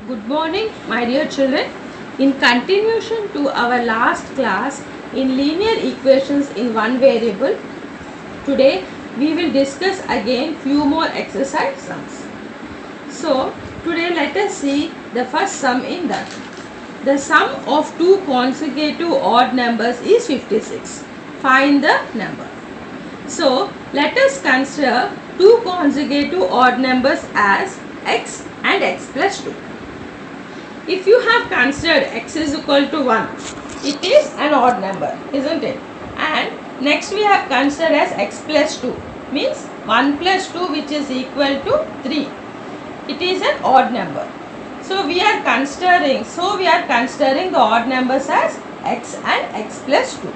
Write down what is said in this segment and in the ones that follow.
Good morning, my dear children. In continuation to our last class in linear equations in one variable, today we will discuss again few more exercise sums. So, today let us see the first sum in that. The sum of two consecutive odd numbers is 56. Find the number. So, let us consider two consecutive odd numbers as x and x plus 2. If you have considered x is equal to 1, it is an odd number, isn't it? And next we have considered as x plus 2, means 1 plus 2 which is equal to 3. It is an odd number. So we are considering the odd numbers as x and x plus 2.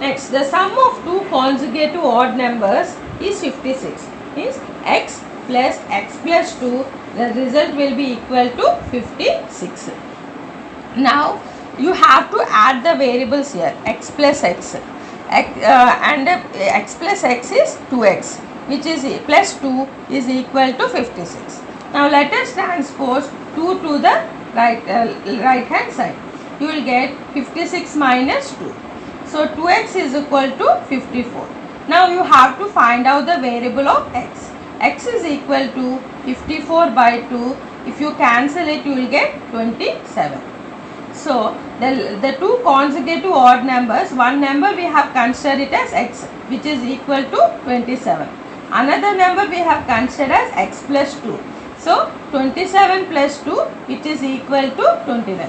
Next, the sum of two consecutive odd numbers is 56, means x plus x plus 2, the result will be equal to 56. Now you have to add the variables here, x plus x, and x plus x is 2x, which is plus 2 is equal to 56. Now let us transpose 2 to the right hand side. You will get 56 minus 2. So 2x is equal to 54. Now you have to find out the variable of x. X is equal to 54 by 2. If you cancel it, you will get 27. So the two consecutive odd numbers, one number we have considered it as x, which is equal to 27. Another number we have considered as x plus 2. So 27 plus 2, which is equal to 29.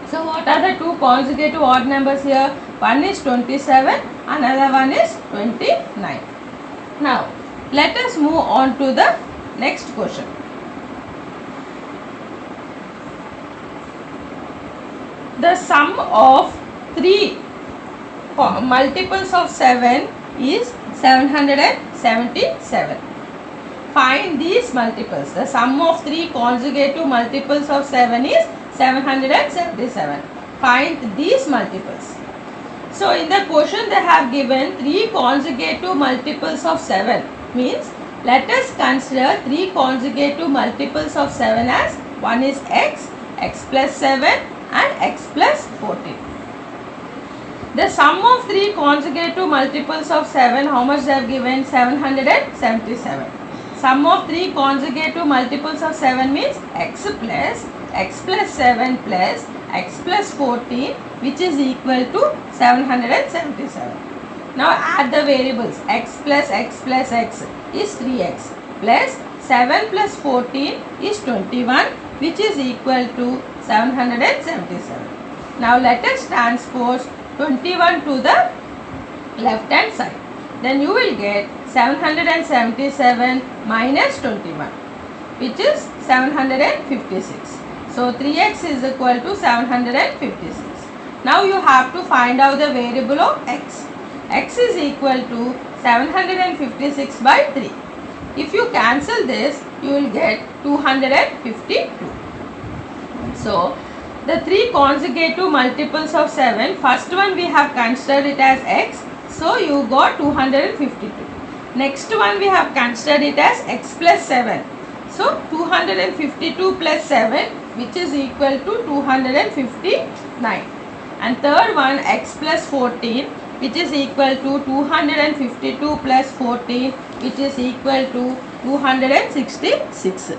So what are the two consecutive odd numbers here? One is 27, another one is 29. Now let us move on to the next question. The sum of three multiples of 7 is 777. Find these multiples. The sum of three consecutive multiples of 7 is 777. Find these multiples. So in the question they have given three consecutive multiples of 7, means let us consider three consecutive multiples of 7 as one is x, x plus 7 and x plus 14. The sum of three consecutive multiples of 7, how much they have given? 777. Sum of three consecutive multiples of 7 means x plus 7 plus x plus 14, which is equal to 777. Now add the variables. X plus x is 3x plus 7 plus 14 is 21, which is equal to 777. Now let us transpose 21 to the left hand side. Then you will get 777 minus 21, which is 756. So 3x is equal to 756. Now you have to find out the variable of x. X is equal to 756 by 3. If you cancel this, you will get 252. So the three consecutive multiples of 7, first one we have considered it as x. So you got 252. Next one we have considered it as x plus 7. So 252 plus 7, which is equal to 259. And third one x plus 14, which is equal to 252 plus 14, which is equal to 266.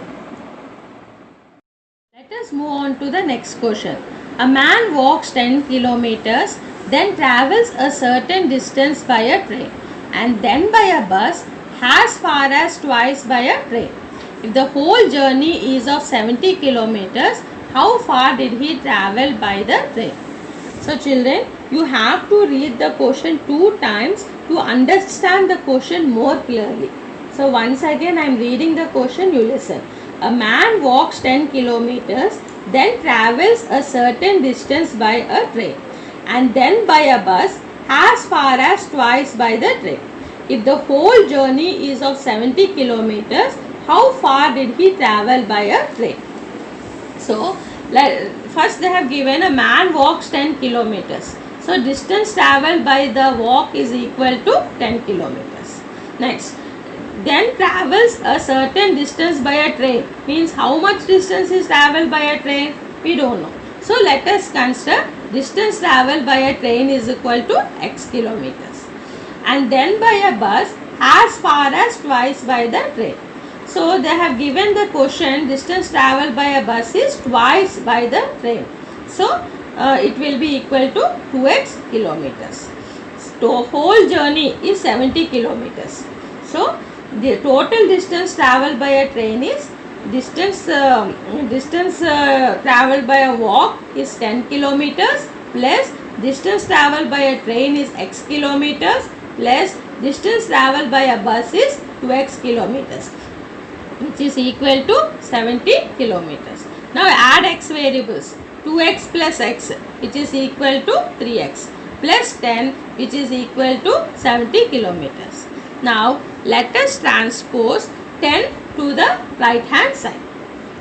Let us move on to the next question. A man walks 10 kilometers, then travels a certain distance by a train and then by a bus as far as twice by a train. If the whole journey is of 70 kilometers, how far did he travel by the train? So children, you have to read the question 2 times to understand the question more clearly. So once again I am reading the question, you listen. A man walks 10 kilometers, then travels a certain distance by a train and then by a bus as far as twice by the train. If the whole journey is of 70 kilometers, how far did he travel by a train? So first they have given a man walks 10 kilometers. So distance travelled by the walk is equal to 10 kilometers. Next, then travels a certain distance by a train. Means how much distance is travelled by a train? We don't know. So let us consider distance travelled by a train is equal to x kilometers, and then by a bus as far as twice by the train. So they have given the question distance travelled by a bus is twice by the train. So it will be equal to 2x kilometers. So whole journey is 70 kilometers. So the total distance travelled by a train is distance travelled by a walk is 10 kilometers plus distance travelled by a train is x kilometers plus distance travelled by a bus is 2x kilometers, which is equal to 70 kilometers. Now add x variables. 2x plus x, which is equal to 3x, plus 10, which is equal to 70 kilometers. Now let us transpose 10 to the right hand side.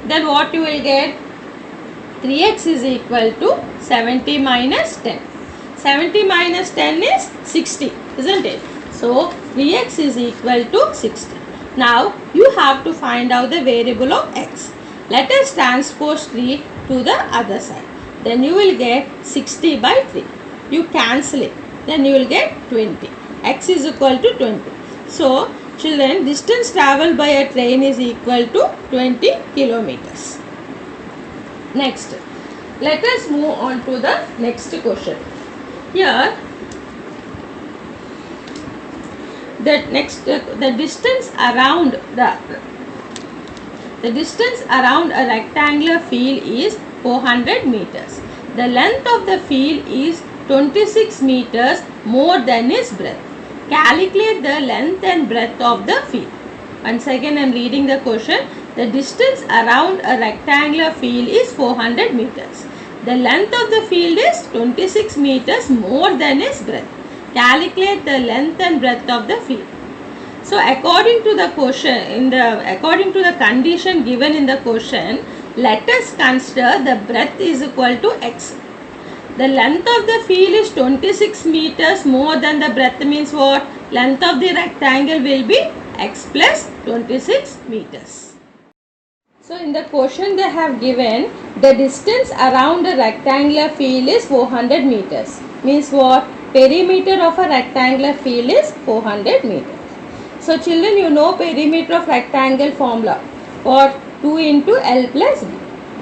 Then what you will get? 3x is equal to 70 minus 10. 70 minus 10 is 60, isn't it? So 3x is equal to 60. Now you have to find out the variable of x. Let us transpose 3 to the other side. Then you will get 60 by 3. You cancel it. Then you will get 20. X is equal to 20. So children, distance travelled by a train is equal to 20 kilometers. Next, let us move on to the next question. Here, the distance around the distance around a rectangular field is 400 meters. The length of the field is 26 meters more than its breadth. Calculate the length and breadth of the field. Once again I am reading the question. The distance around a rectangular field is 400 meters. The length of the field is 26 meters more than its breadth. Calculate the length and breadth of the field. So according to the question, according to the condition given in the question, let us consider the breadth is equal to x. The length of the field is 26 meters more than the breadth, means what? Length of the rectangle will be x plus 26 meters. So in the question they have given the distance around a rectangular field is 400 meters. Means what? Perimeter of a rectangular field is 400 meters. So children, you know perimeter of rectangle formula. What? 2 into L plus B.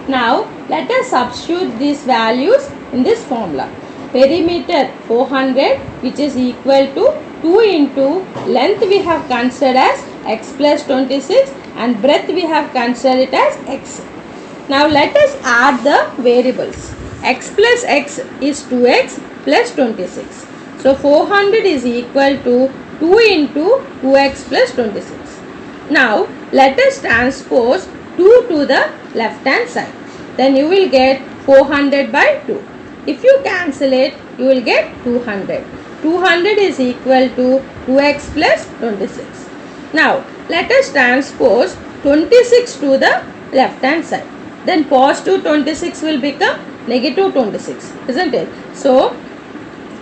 Now let us substitute these values in this formula. Perimeter 400, which is equal to 2 into length we have considered as x plus 26 and breadth we have considered it as x. Now let us add the variables. X plus x is 2x plus 26. So 400 is equal to 2 into 2x plus 26. Now let us transpose 2 to the left hand side. Then you will get 400 by 2. If you cancel it, you will get 200. 200 is equal to 2x plus 26. Now let us transpose 26 to the left hand side. Then positive 26 will become negative 26, isn't it? So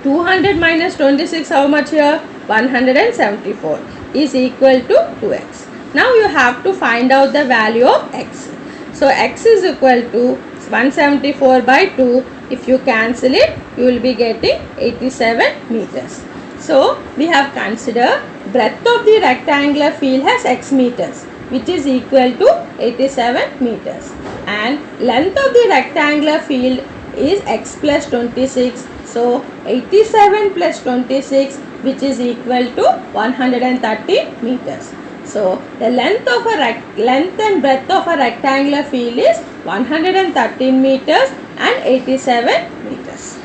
200 minus 26, how much here? 174 is equal to 2x. Now you have to find out the value of x. So x is equal to 174 by 2. If you cancel it, you will be getting 87 meters. So we have considered breadth of the rectangular field as x meters, which is equal to 87 meters, and length of the rectangular field is x plus 26. So 87 plus 26, which is equal to 130 meters. So the length and breadth of a rectangular field is 113 meters and 87 meters.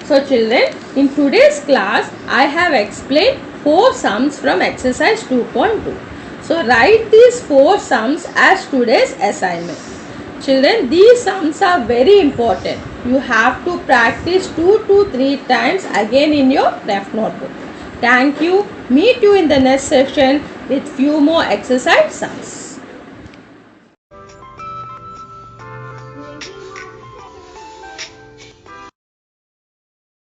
So children, in today's class I have explained 4 sums from exercise 2.2. So write these 4 sums as today's assignment. Children, these sums are very important. You have to practice 2 to 3 times again in your ref notebook. Thank you. Meet you in the next session with few more exercise sums.